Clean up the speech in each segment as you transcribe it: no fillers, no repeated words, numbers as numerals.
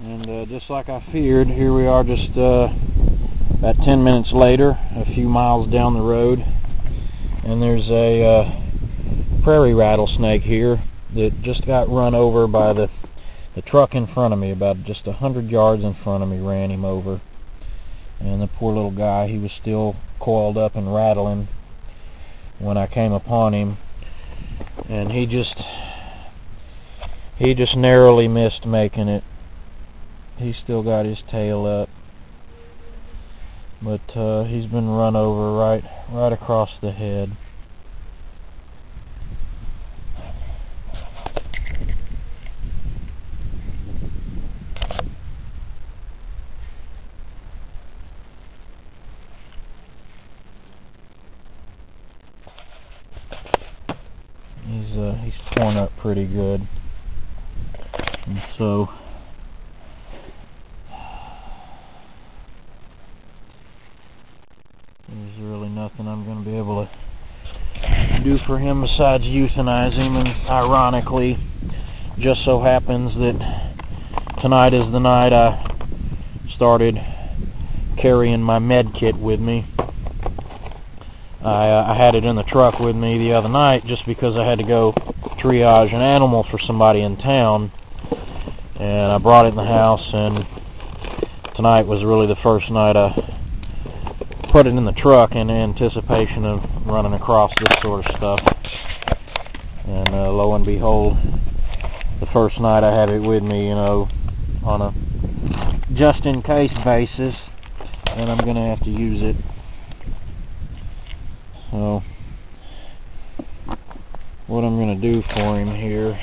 And just like I feared, here we are just about 10 minutes later, a few miles down the road, and there's a prairie rattlesnake here that just got run over by the truck in front of me. About just 100 yards in front of me ran him over. And the poor little guy, he was still coiled up and rattling when I came upon him, and he just narrowly missed making it. He's still got his tail up, but he's been run over right across the head. He's torn up pretty good, and so there's really nothing I'm going to be able to do for him besides euthanize him. And ironically, just so happens that tonight is the night I started carrying my med kit with me. I had it in the truck with me the other night just because I had to go triage an animal for somebody in town, and I brought it in the house, and tonight was really the first night I put it in the truck in anticipation of running across this sort of stuff. And lo and behold, the first night I have it with me, on a just-in-case basis, and I'm going to have to use it. So what I'm going to do for him here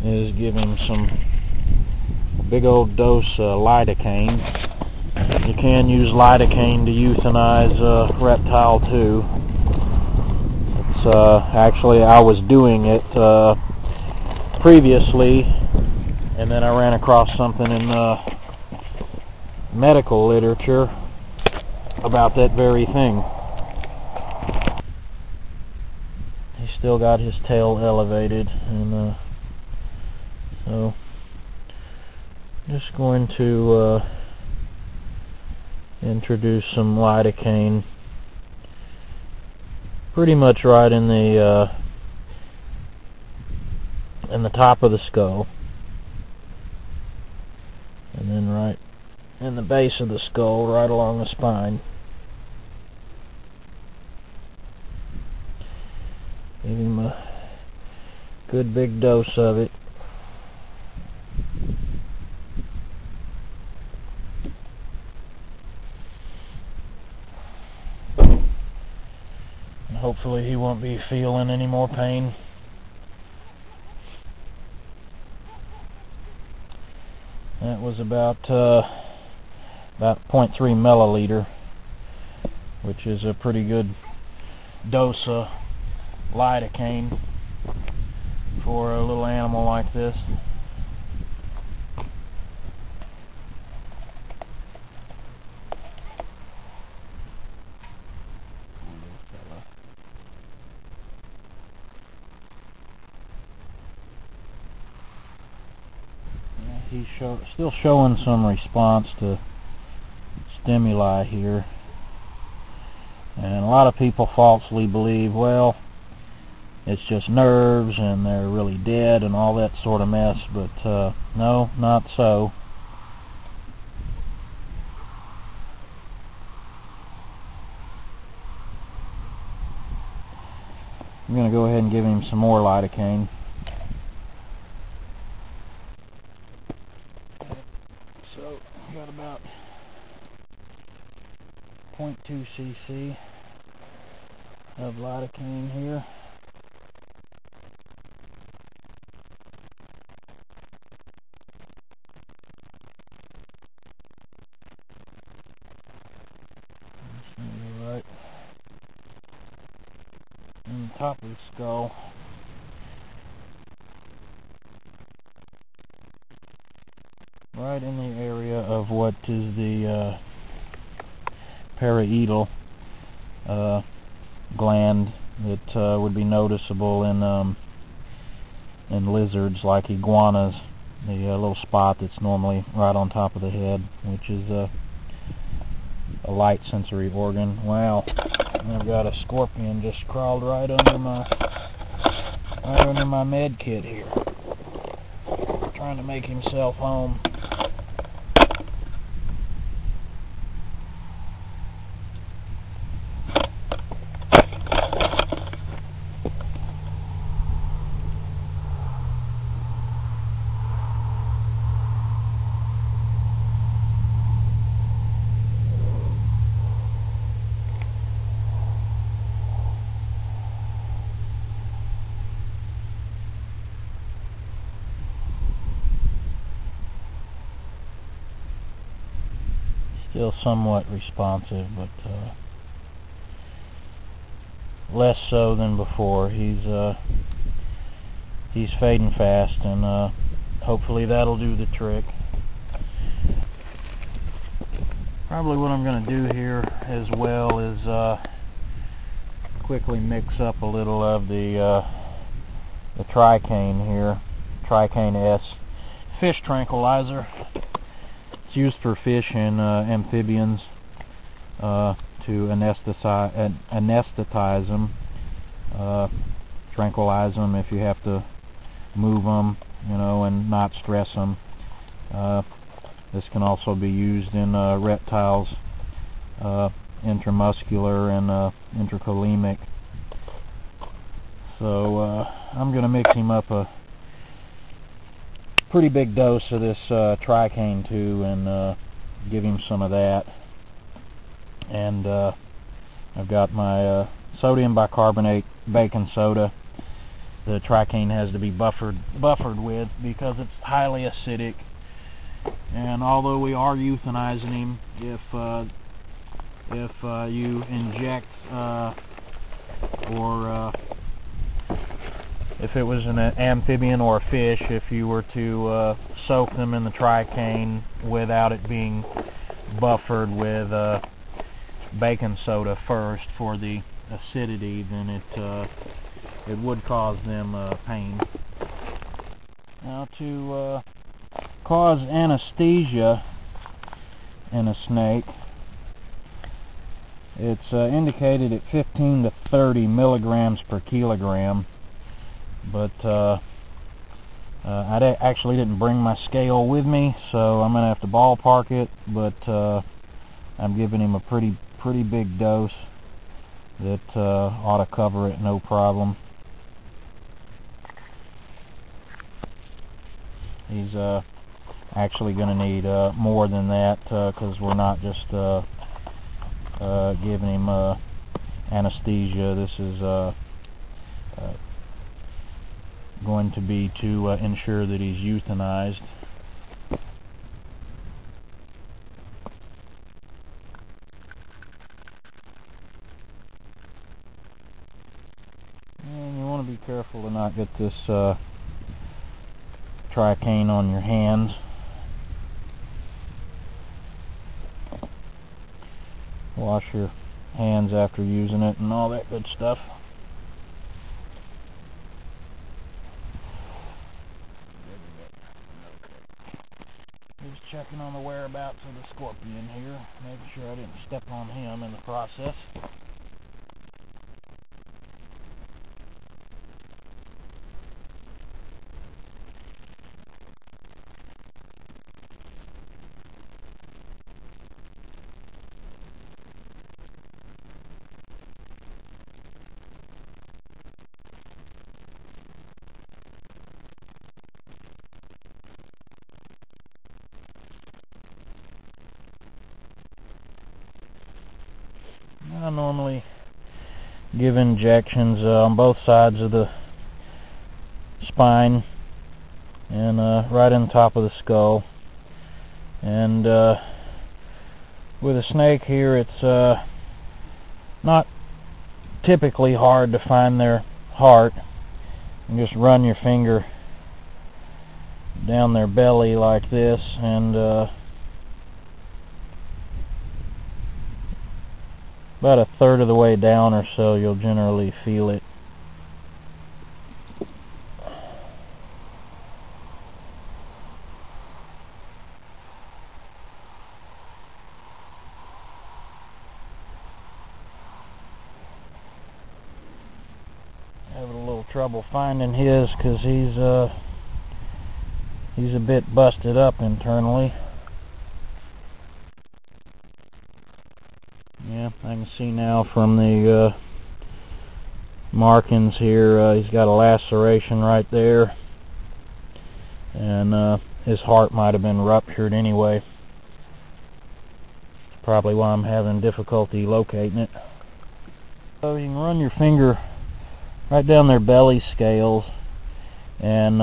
is give him some big old dose of lidocaine. You can use lidocaine to euthanize Reptile too. It's actually, I was doing it previously, and then I ran across something in medical literature about that very thing. Still got his tail elevated, and so just going to introduce some lidocaine pretty much right in the top of the skull, and then right in the base of the skull, right along the spine. Give him a good big dose of it. And hopefully he won't be feeling any more pain. That was about 0.3 milliliter, which is a pretty good dose of lidocaine for a little animal like this. He's still showing some response to stimuli here, and a lot of people falsely believe, well, it's just nerves and they're really dead and all that sort of mess, but no, not so. I'm going to go ahead and give him some more lidocaine. So, got about 0.2 cc of lidocaine here. Right in the top of the skull. Right in the area of what is the parietal gland that would be noticeable in lizards like iguanas. the little spot that's normally right on top of the head, which is a light sensory organ. Wow, I've got a scorpion just crawled right under my med kit here, trying to make himself home. Still somewhat responsive, but less so than before. He's fading fast, and hopefully that'll do the trick. Probably what I'm going to do here as well is quickly mix up a little of the Tricaine here, Tricaine S fish tranquilizer. It's used for fish and amphibians to anesthetize them, tranquilize them if you have to move them, and not stress them. This can also be used in reptiles, intramuscular and intracolemic. So I'm going to mix him up a pretty big dose of this Tricaine too, and give him some of that. And I've got my sodium bicarbonate baking soda. The Tricaine has to be buffered with because it's highly acidic. And although we are euthanizing him, if you inject or if it was an amphibian or a fish, if you were to soak them in the Tricaine without it being buffered with baking soda first for the acidity, then it would cause them pain. Now, to cause anesthesia in a snake, it's indicated at 15 to 30 milligrams per kilogram. But I actually didn't bring my scale with me, so I'm going to have to ballpark it, but I'm giving him a pretty big dose that ought to cover it no problem. He's actually going to need more than that, because we're not just giving him anesthesia. This is going to be to ensure that he's euthanized. And you want to be careful to not get this Tricaine on your hands. Wash your hands after using it and all that good stuff. Just checking on the whereabouts of the scorpion here, making sure I didn't step on him in the process. I normally give injections on both sides of the spine and right on top of the skull. And with a snake here, it's not typically hard to find their heart. You just run your finger down their belly like this, and about a third of the way down or so, you'll generally feel it. trouble finding his because he's a bit busted up internally. Yeah, I can see now from the markings here, he's got a laceration right there, and his heart might have been ruptured anyway. That's probably why I'm having difficulty locating it. So you can run your finger right down their belly scales, and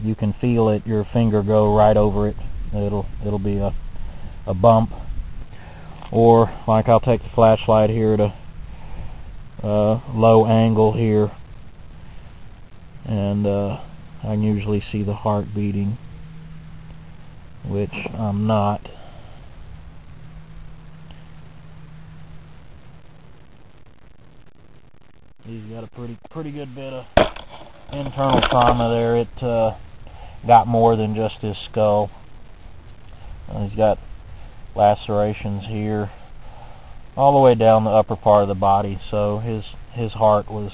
you can feel it, your finger go right over it. It'll be a bump. Or like I'll take the flashlight here at a low angle here, and I can usually see the heart beating, which I'm not. He's got a pretty good bit of internal trauma there. It got more than just his skull. He's got lacerations here all the way down the upper part of the body, so his heart was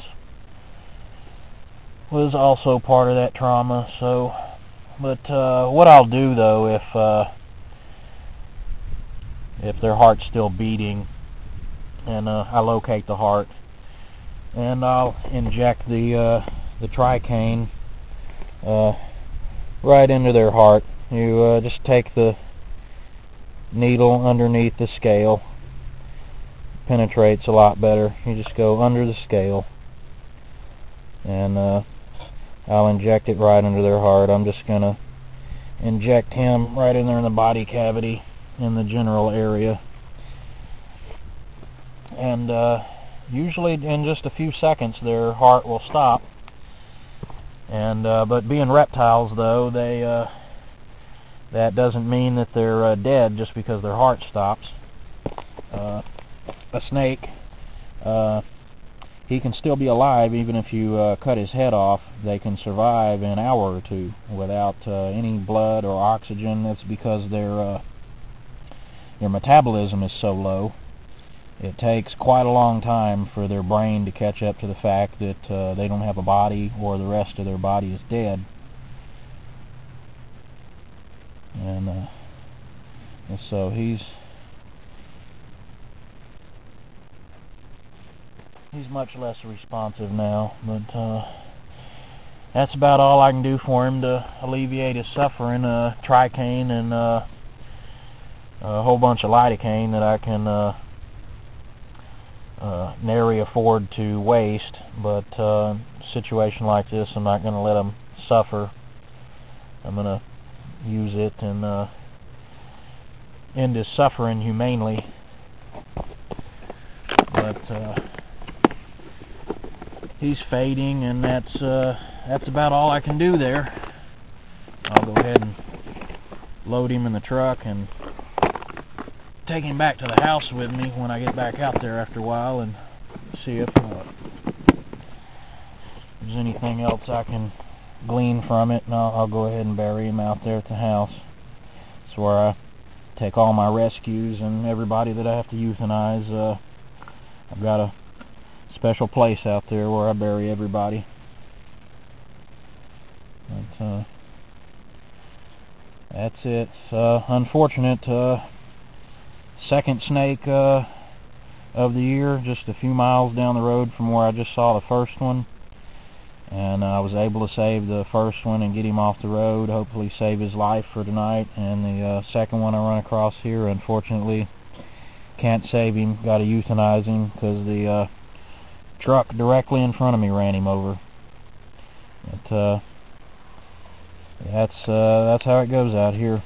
also part of that trauma. So, but what I'll do though, if their heart's still beating and I locate the heart, and I'll inject the Tricane right into their heart. You just take the needle underneath the scale, penetrates a lot better. You just go under the scale, and I'll inject it right under their heart. I'm just gonna inject him right in there in the body cavity, in the general area, and usually in just a few seconds their heart will stop. And but being reptiles though, that doesn't mean that they're dead just because their heart stops. A snake, he can still be alive even if you cut his head off. They can survive an hour or two without any blood or oxygen. That's because their metabolism is so low. It takes quite a long time for their brain to catch up to the fact that they don't have a body, or the rest of their body is dead. And so he's much less responsive now, but that's about all I can do for him to alleviate his suffering. Tricane and a whole bunch of lidocaine that I can nary afford to waste, but a situation like this, I'm not going to let him suffer. I'm going to use it and end his suffering humanely. But he's fading, and that's about all I can do there. I'll go ahead and load him in the truck and take him back to the house with me when I get back out there after a while, and see if there's anything else I can glean from it, and I'll go ahead and bury him out there at the house. It's where I take all my rescues and everybody that I have to euthanize. I've got a special place out there where I bury everybody. But that's it. Unfortunate. Second snake of the year, just a few miles down the road from where I just saw the first one, and I was able to save the first one and get him off the road, hopefully save his life for tonight. And the second one I run across here, unfortunately can't save him, got to euthanize him because the truck directly in front of me ran him over. But that's how it goes out here.